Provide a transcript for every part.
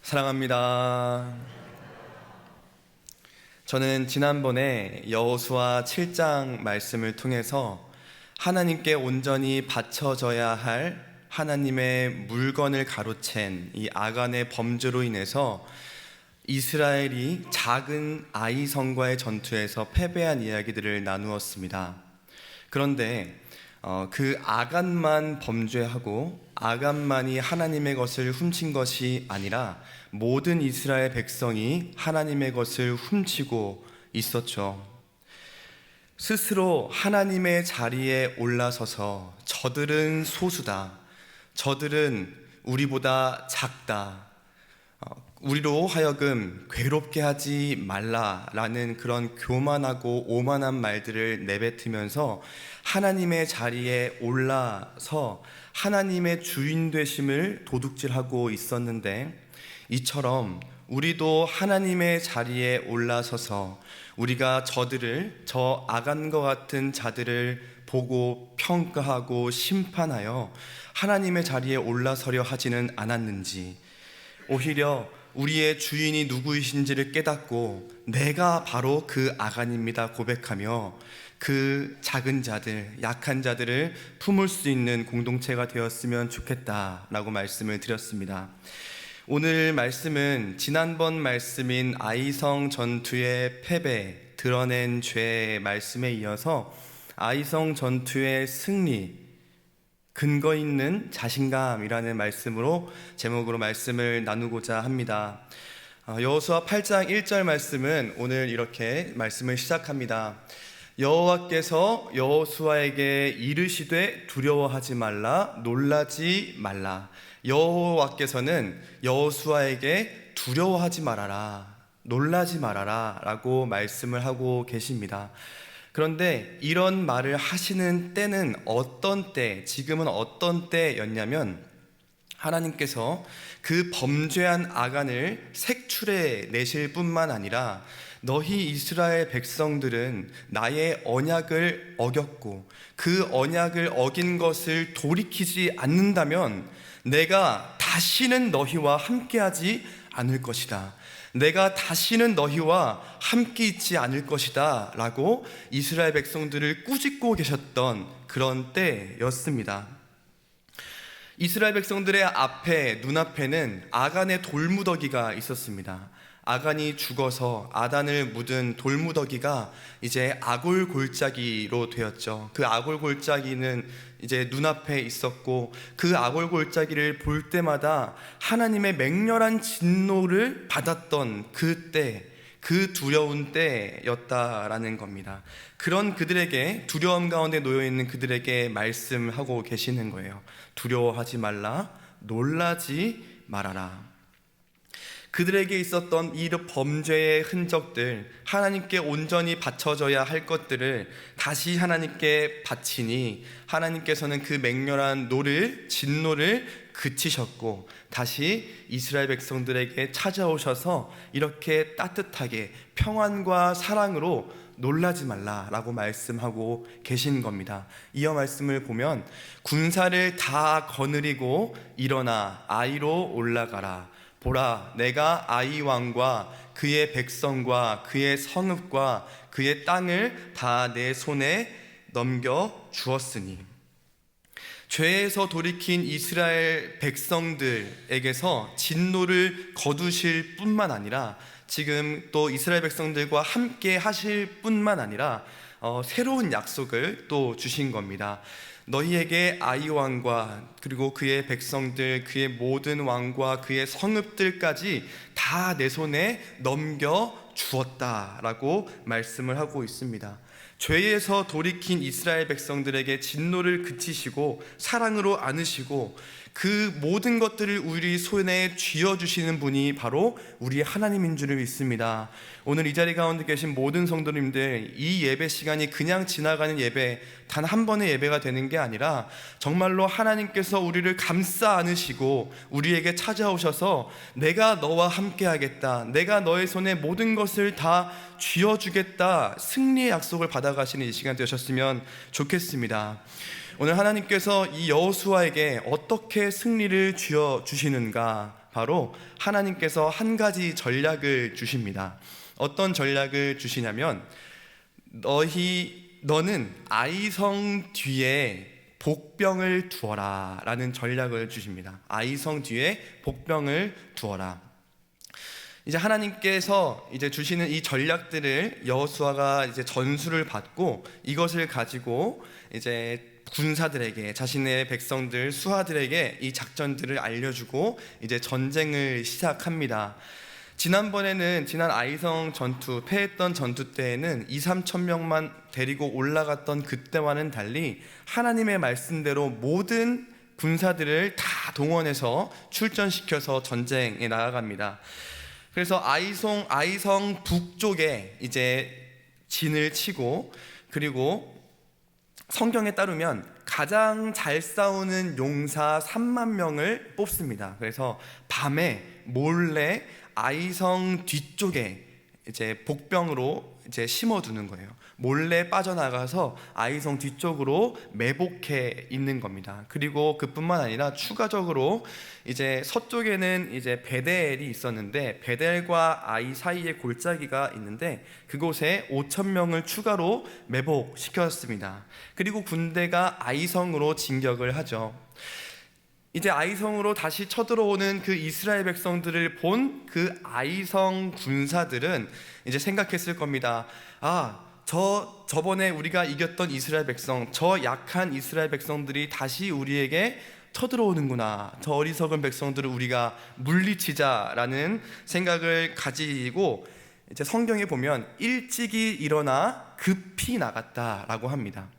사랑합니다. 저는 지난번에 여호수아 7장 말씀을 통해서 하나님께 온전히 바쳐져야 할 하나님의 물건을 가로챈 이 아간의 범죄로 인해서 이스라엘이 작은 아이성과의 전투에서 패배한 이야기들을 나누었습니다. 그런데 그 아간만 범죄하고 아간만이 하나님의 것을 훔친 것이 아니라 모든 이스라엘 백성이 하나님의 것을 훔치고 있었죠. 스스로 하나님의 자리에 올라서서 저들은 소수다, 저들은 우리보다 작다, 우리로 하여금 괴롭게 하지 말라라는 그런 교만하고 오만한 말들을 내뱉으면서 하나님의 자리에 올라서 하나님의 주인 되심을 도둑질하고 있었는데, 이처럼 우리도 하나님의 자리에 올라서서 우리가 저 아간과 같은 자들을 보고 평가하고 심판하여 하나님의 자리에 올라서려 하지는 않았는지, 오히려 우리의 주인이 누구이신지를 깨닫고 내가 바로 그 아간입니다 고백하며 그 작은 자들, 약한 자들을 품을 수 있는 공동체가 되었으면 좋겠다라고 말씀을 드렸습니다. 오늘 말씀은 지난번 말씀인 아이성 전투의 패배, 드러낸 죄의 말씀에 이어서 아이성 전투의 승리, 근거 있는 자신감이라는 말씀으로 제목으로 말씀을 나누고자 합니다. 여호수아 8장 1절 말씀은 오늘 이렇게 말씀을 시작합니다. 여호와께서 여호수아에게 이르시되 두려워하지 말라, 놀라지 말라. 여호와께서는 여호수아에게 두려워하지 말아라, 놀라지 말아라 라고 말씀을 하고 계십니다. 그런데 이런 말을 하시는 때는 어떤 때, 지금은 어떤 때였냐면 하나님께서 그 범죄한 아간을 색출해 내실 뿐만 아니라 너희 이스라엘 백성들은 나의 언약을 어겼고 그 언약을 어긴 것을 돌이키지 않는다면 내가 다시는 너희와 함께하지 않을 것이다, 내가 다시는 너희와 함께 있지 않을 것이다 라고 이스라엘 백성들을 꾸짖고 계셨던 그런 때였습니다. 이스라엘 백성들의 눈앞에는 아간의 돌무더기가 있었습니다. 아간이 죽어서 아단을 묻은 돌무더기가 이제 아골 골짜기로 되었죠. 그 아골 골짜기는 이제 눈앞에 있었고 그 아골 골짜기를 볼 때마다 하나님의 맹렬한 진노를 받았던 그때, 그 두려운 때였다라는 겁니다. 그런 그들에게, 두려움 가운데 놓여있는 그들에게 말씀하고 계시는 거예요. 두려워하지 말라, 놀라지 말아라. 그들에게 있었던 이 범죄의 흔적들, 하나님께 온전히 바쳐져야 할 것들을 다시 하나님께 바치니 하나님께서는 그 맹렬한 진노를 그치셨고 다시 이스라엘 백성들에게 찾아오셔서 이렇게 따뜻하게 평안과 사랑으로 놀라지 말라라고 말씀하고 계신 겁니다. 이어 말씀을 보면 군사를 다 거느리고 일어나 아이로 올라가라. 보라, 내가 아이 왕과 그의 백성과 그의 성읍과 그의 땅을 다 내 손에 넘겨 주었으니. 죄에서 돌이킨 이스라엘 백성들에게서 진노를 거두실 뿐만 아니라 지금 또 이스라엘 백성들과 함께 하실 뿐만 아니라 새로운 약속을 또 주신 겁니다. 너희에게 아이 왕과 그리고 그의 백성들, 그의 모든 왕과 그의 성읍들까지 다 내 손에 넘겨 주었다라고 말씀을 하고 있습니다. 죄에서 돌이킨 이스라엘 백성들에게 진노를 그치시고 사랑으로 안으시고 그 모든 것들을 우리 손에 쥐어주시는 분이 바로 우리 하나님인 줄 믿습니다. 오늘 이 자리 가운데 계신 모든 성도님들, 이 예배 시간이 그냥 지나가는 예배, 단 한 번의 예배가 되는 게 아니라 정말로 하나님께서 우리를 감싸 안으시고 우리에게 찾아오셔서 내가 너와 함께 하겠다, 내가 너의 손에 모든 것을 다 쥐어주겠다, 승리의 약속을 받아가시는 이 시간 되셨으면 좋겠습니다. 오늘 하나님께서 이 여호수아에게 어떻게 승리를 쥐어주시는가, 바로 하나님께서 한 가지 전략을 주십니다. 어떤 전략을 주시냐면 너는 아이성 뒤에 복병을 두어라 라는 전략을 주십니다. 아이성 뒤에 복병을 두어라. 이제 하나님께서 이제 주시는 이 전략들을 여호수아가 이제 전수를 받고 이것을 가지고 이제 군사들에게, 자신의 백성들 수하들에게 이 작전들을 알려주고 이제 전쟁을 시작합니다. 지난 아이성 전투, 패했던 전투 때에는 2-3천 명만 데리고 올라갔던 그때와는 달리 하나님의 말씀대로 모든 군사들을 다 동원해서 출전시켜서 전쟁에 나아갑니다. 그래서 아이성 북쪽에 이제 진을 치고, 그리고 성경에 따르면 가장 잘 싸우는 용사 3만 명을 뽑습니다. 그래서 밤에 몰래 아이성 뒤쪽에 이제 복병으로 이제 심어두는 거예요. 몰래 빠져나가서 아이성 뒤쪽으로 매복해 있는 겁니다. 그리고 그뿐만 아니라 추가적으로 이제 서쪽에는 이제 베델이 있었는데, 베델과 아이 사이에 골짜기가 있는데 그곳에 5천 명을 추가로 매복시켰습니다. 그리고 군대가 아이성으로 진격을 하죠. 이제 아이성으로 다시 쳐들어오는 그 이스라엘 백성들을 본 그 아이성 군사들은 이제 생각했을 겁니다. 저번에 우리가 이겼던 이스라엘 백성, 저 약한 이스라엘 백성들이 다시 우리에게 쳐들어오는구나. 저 어리석은 백성들을 우리가 물리치자라는 생각을 가지고, 이제 성경에 보면 일찍이 일어나 급히 나갔다라고 합니다.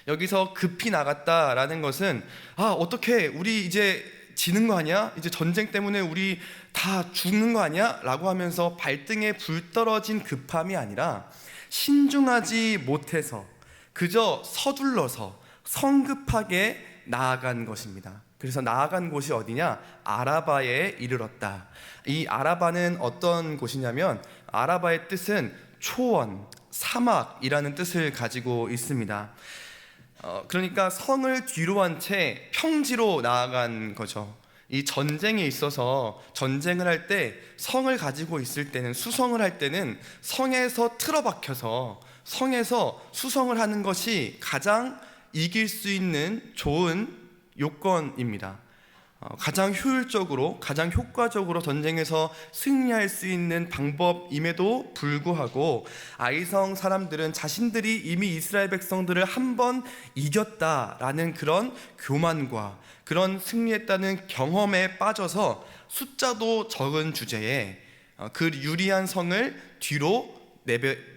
여기서 급히 나갔다라는 것은 어떻게 우리 이제 지는 거 아니야? 이제 전쟁 때문에 우리 다 죽는 거 아니야? 라고 하면서 발등에 불 떨어진 급함이 아니라 신중하지 못해서 그저 서둘러서 성급하게 나아간 것입니다. 그래서 나아간 곳이 어디냐? 아라바에 이르렀다. 이 아라바는 어떤 곳이냐면, 아라바의 뜻은 초원, 사막이라는 뜻을 가지고 있습니다. 그러니까 성을 뒤로 한 채 평지로 나아간 거죠. 이 전쟁에 있어서 전쟁을 할 때 성을 가지고 있을 때는, 수성을 할 때는 성에서 틀어박혀서 성에서 수성을 하는 것이 가장 이길 수 있는 좋은 요건입니다. 가장 효율적으로, 가장 효과적으로 전쟁에서 승리할 수 있는 방법임에도 불구하고 아이성 사람들은 자신들이 이미 이스라엘 백성들을 한 번 이겼다라는 그런 교만과 그런 승리했다는 경험에 빠져서 숫자도 적은 주제에 그 유리한 성을 뒤로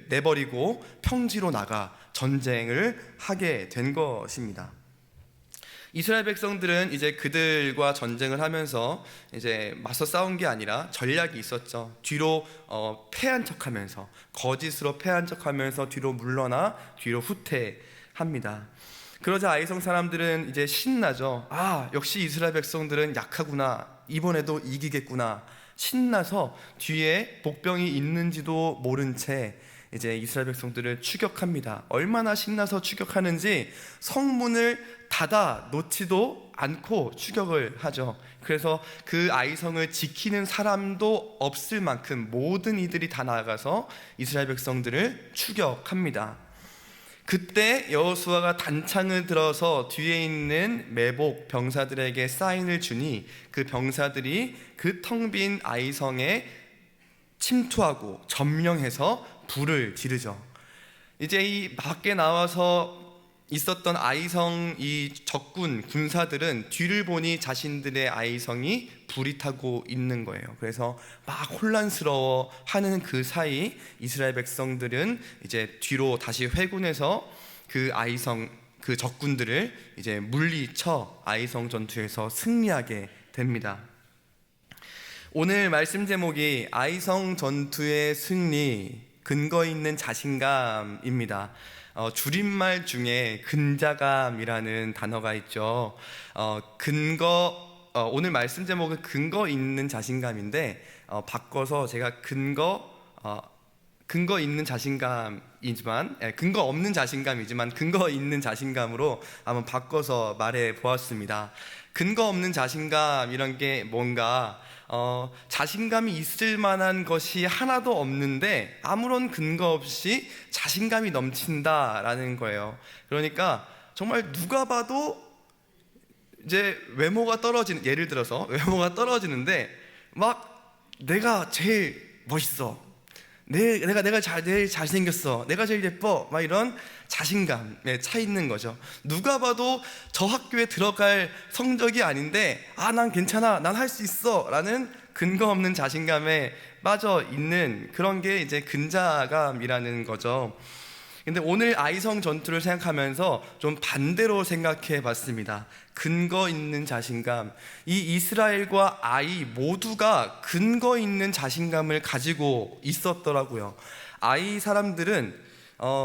내버리고 평지로 나가 전쟁을 하게 된 것입니다. 이스라엘 백성들은 이제 그들과 전쟁을 하면서 이제 맞서 싸운 게 아니라 전략이 있었죠. 뒤로 패한 척하면서, 거짓으로 패한 척하면서 뒤로 물러나 뒤로 후퇴합니다. 그러자 아이성 사람들은 이제 신나죠. 역시 이스라엘 백성들은 약하구나, 이번에도 이기겠구나 신나서 뒤에 복병이 있는지도 모른 채 이제 이스라엘 백성들을 추격합니다. 얼마나 신나서 추격하는지 성문을 닫아 놓지도 않고 추격을 하죠. 그래서 그 아이성을 지키는 사람도 없을 만큼 모든 이들이 다 나아가서 이스라엘 백성들을 추격합니다. 그때 여호수아가 단창을 들어서 뒤에 있는 매복 병사들에게 사인을 주니 그 병사들이 그 텅 빈 아이성에 침투하고 점령해서 불을 지르죠. 이제 이 밖에 나와서 있었던 아이성 이 적군 군사들은 뒤를 보니 자신들의 아이성이 불이 타고 있는 거예요. 그래서 막 혼란스러워하는 그 사이 이스라엘 백성들은 이제 뒤로 다시 회군해서 그 아이성 그 적군들을 이제 물리쳐 아이성 전투에서 승리하게 됩니다. 오늘 말씀 제목이 아이성 전투의 승리, 근거 있는 자신감입니다. 줄임말 중에 근자감이라는 단어가 있죠. 오늘 말씀 제목은 근거 있는 자신감인데 바꿔서 제가 근거 있는 자신감이지만, 근거 없는 자신감이지만 근거 있는 자신감으로 한번 바꿔서 말해 보았습니다. 근거 없는 자신감, 이런 게 뭔가 자신감이 있을 만한 것이 하나도 없는데 아무런 근거 없이 자신감이 넘친다라는 거예요. 그러니까 정말 누가 봐도 이제 외모가 떨어지는, 예를 들어서 외모가 떨어지는데 막 내가 제일 멋있어, 내가 제일 잘생겼어, 내가 제일 예뻐, 막 이런 자신감에 차 있는 거죠. 누가 봐도 저 학교에 들어갈 성적이 아닌데 난 괜찮아, 난 할 수 있어 라는 근거 없는 자신감에 빠져 있는 그런 게 이제 근자감이라는 거죠. 근데 오늘 아이성 전투를 생각하면서 좀 반대로 생각해 봤습니다. 근거 있는 자신감. 이 이스라엘과 아이 모두가 근거 있는 자신감을 가지고 있었더라고요. 아이 사람들은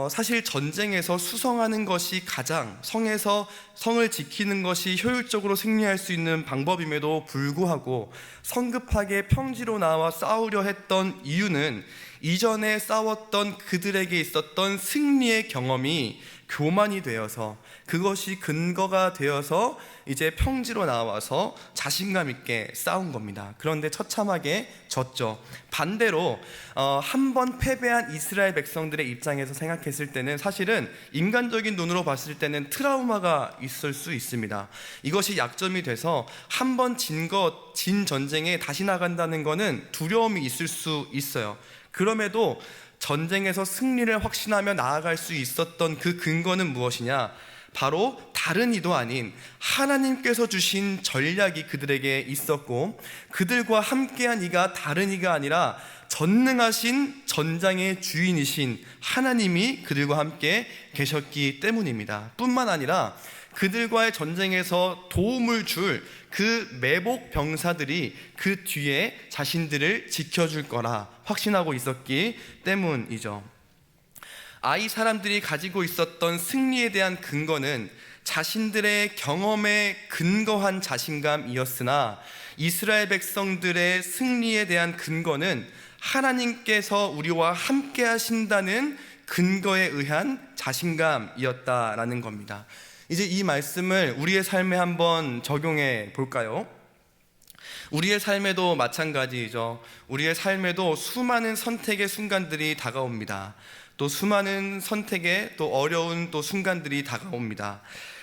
사실 전쟁에서 수성하는 것이 가장, 성을 지키는 것이 효율적으로 승리할 수 있는 방법임에도 불구하고 성급하게 평지로 나와 싸우려 했던 이유는 이전에 싸웠던 그들에게 있었던 승리의 경험이 교만이 되어서, 그것이 근거가 되어서 이제 평지로 나와서 자신감 있게 싸운 겁니다. 그런데 처참하게 졌죠. 반대로 한 번 패배한 이스라엘 백성들의 입장에서 생각했을 때는 사실은 인간적인 눈으로 봤을 때는 트라우마가 있을 수 있습니다. 이것이 약점이 돼서 한 번 진 전쟁에 다시 나간다는 것은 두려움이 있을 수 있어요. 그럼에도 전쟁에서 승리를 확신하며 나아갈 수 있었던 그 근거는 무엇이냐? 바로 다른 이도 아닌 하나님께서 주신 전략이 그들에게 있었고, 그들과 함께한 이가 다른 이가 아니라 전능하신 전장의 주인이신 하나님이 그들과 함께 계셨기 때문입니다. 뿐만 아니라 그들과의 전쟁에서 도움을 줄 그 매복 병사들이 그 뒤에 자신들을 지켜줄 거라 확신하고 있었기 때문이죠. 아이 사람들이 가지고 있었던 승리에 대한 근거는 자신들의 경험에 근거한 자신감이었으나, 이스라엘 백성들의 승리에 대한 근거는 하나님께서 우리와 함께 하신다는 근거에 의한 자신감이었다라는 겁니다. 이제 이 말씀을 우리의 삶에 한번 적용해 볼까요? 우리의 삶에도 마찬가지이죠. 우리의 삶에도 수많은 선택의 순간들이 다가옵니다. 또 수많은 선택의 또 어려운 또 순간들이 다가옵니다.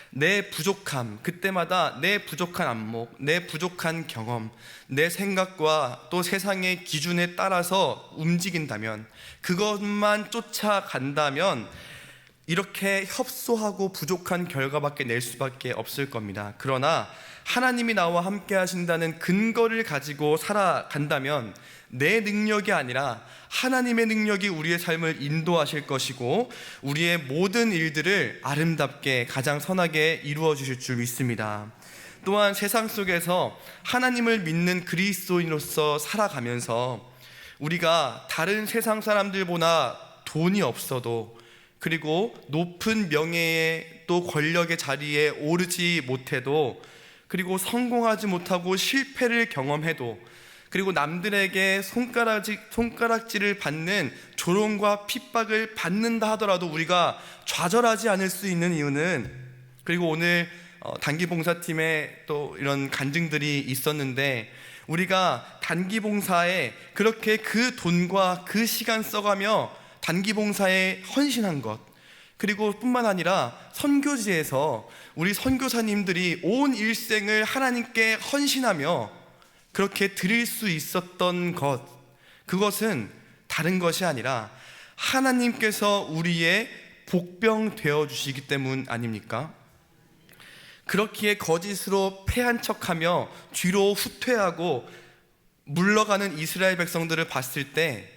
내 부족함, 그때마다 내 부족한 안목, 내 부족한 경험, 내 생각과 또 세상의 기준에 따라서 움직인다면, 그것만 쫓아간다면 이렇게 협소하고 부족한 결과밖에 낼 수밖에 없을 겁니다. 그러나 하나님이 나와 함께 하신다는 근거를 가지고 살아간다면 내 능력이 아니라 하나님의 능력이 우리의 삶을 인도하실 것이고, 우리의 모든 일들을 아름답게 가장 선하게 이루어 주실 줄 믿습니다. 또한 세상 속에서 하나님을 믿는 그리스도인으로서 살아가면서 우리가 다른 세상 사람들보다 돈이 없어도, 그리고 높은 명예의 또 권력의 자리에 오르지 못해도, 그리고 성공하지 못하고 실패를 경험해도, 그리고 남들에게 손가락질을 받는 조롱과 핍박을 받는다 하더라도 우리가 좌절하지 않을 수 있는 이유는, 그리고 오늘 단기봉사팀에 또 이런 간증들이 있었는데, 우리가 단기봉사에 그렇게 그 돈과 그 시간 써가며 단기봉사에 헌신한 것, 그리고 뿐만 아니라 선교지에서 우리 선교사님들이 온 일생을 하나님께 헌신하며 그렇게 드릴 수 있었던 것, 그것은 다른 것이 아니라 하나님께서 우리의 복병 되어주시기 때문 아닙니까? 그렇기에 거짓으로 패한 척하며 뒤로 후퇴하고 물러가는 이스라엘 백성들을 봤을 때,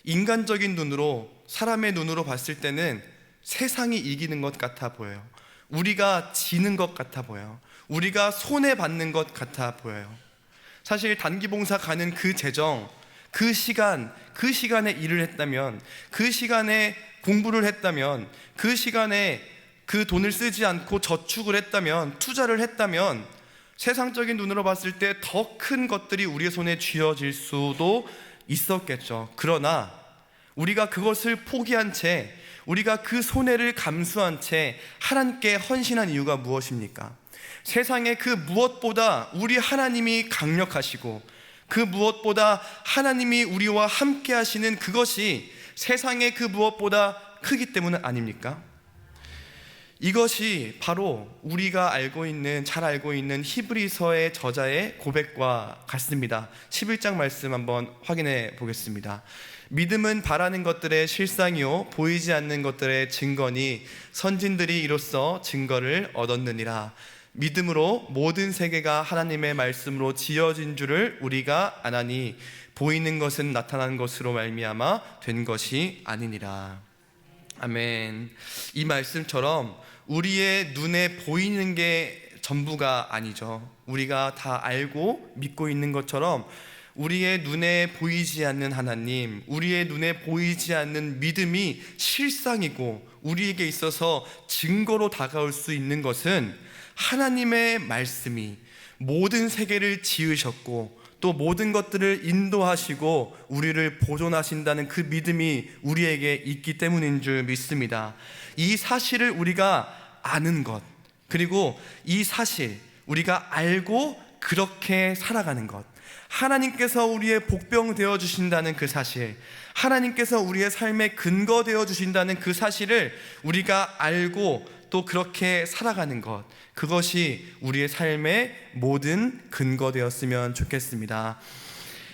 인간적인 눈으로, 사람의 눈으로 봤을 때는 세상이 이기는 것 같아 보여요. 우리가 지는 것 같아 보여요. 우리가 손해받는 것 같아 보여요. 사실 단기봉사 가는 그 재정, 그 시간에 일을 했다면, 그 시간에 공부를 했다면, 그 시간에 그 돈을 쓰지 않고 저축을 했다면, 투자를 했다면 세상적인 눈으로 봤을 때 더 큰 것들이 우리의 손에 쥐어질 수도 있었겠죠. 그러나 우리가 그것을 포기한 채, 우리가 그 손해를 감수한 채 하나님께 헌신한 이유가 무엇입니까? 세상의 그 무엇보다 우리 하나님이 강력하시고, 그 무엇보다 하나님이 우리와 함께 하시는 그것이 세상의 그 무엇보다 크기 때문 아닙니까? 이것이 바로 우리가 잘 알고 있는 히브리서의 저자의 고백과 같습니다. 11장 말씀 한번 확인해 보겠습니다. 믿음은 바라는 것들의 실상이요 보이지 않는 것들의 증거니 선진들이 이로써 증거를 얻었느니라. 믿음으로 모든 세계가 하나님의 말씀으로 지어진 줄을 우리가 아나니 보이는 것은 나타난 것으로 말미암아 된 것이 아니니라. 아멘. 이 말씀처럼 우리의 눈에 보이는 게 전부가 아니죠. 우리가 다 알고 믿고 있는 것처럼 우리의 눈에 보이지 않는 하나님, 우리의 눈에 보이지 않는 믿음이 실상이고 우리에게 있어서 증거로 다가올 수 있는 것은 하나님의 말씀이 모든 세계를 지으셨고 또 모든 것들을 인도하시고 우리를 보존하신다는 그 믿음이 우리에게 있기 때문인 줄 믿습니다. 이 사실을 우리가 아는 것, 그리고 이 사실 우리가 알고 그렇게 살아가는 것, 하나님께서 우리의 복병 되어 주신다는 그 사실, 하나님께서 우리의 삶의 근거 되어 주신다는 그 사실을 우리가 알고 또 그렇게 살아가는 것, 그것이 우리의 삶의 모든 근거 되었으면 좋겠습니다.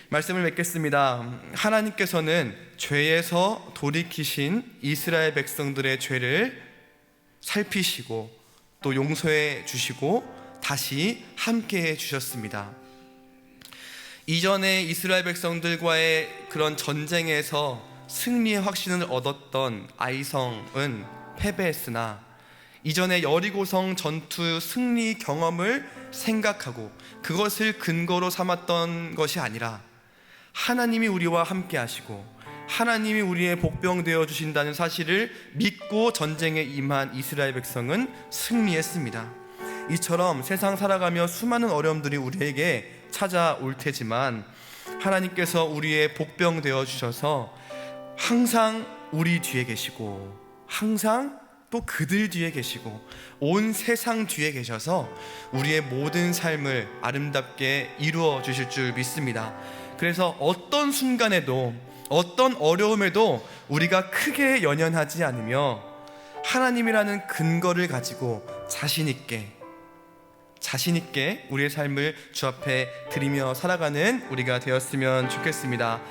말씀을 맺겠습니다. 하나님께서는 죄에서 돌이키신 이스라엘 백성들의 죄를 살피시고 또 용서해 주시고 다시 함께해 주셨습니다. 이전에 이스라엘 백성들과의 그런 전쟁에서 승리의 확신을 얻었던 아이성은 패배했으나 이전에 여리고성 전투 승리 경험을 생각하고 그것을 근거로 삼았던 것이 아니라 하나님이 우리와 함께 하시고 하나님이 우리의 복병 되어 주신다는 사실을 믿고 전쟁에 임한 이스라엘 백성은 승리했습니다. 이처럼 세상 살아가며 수많은 어려움들이 우리에게 찾아올 테지만 하나님께서 우리의 복병 되어 주셔서 항상 우리 뒤에 계시고 항상 또 그들 뒤에 계시고 온 세상 뒤에 계셔서 우리의 모든 삶을 아름답게 이루어 주실 줄 믿습니다. 그래서 어떤 순간에도 어떤 어려움에도 우리가 크게 연연하지 않으며 하나님이라는 근거를 가지고 자신 있게 우리의 삶을 주 앞에 드리며 살아가는 우리가 되었으면 좋겠습니다.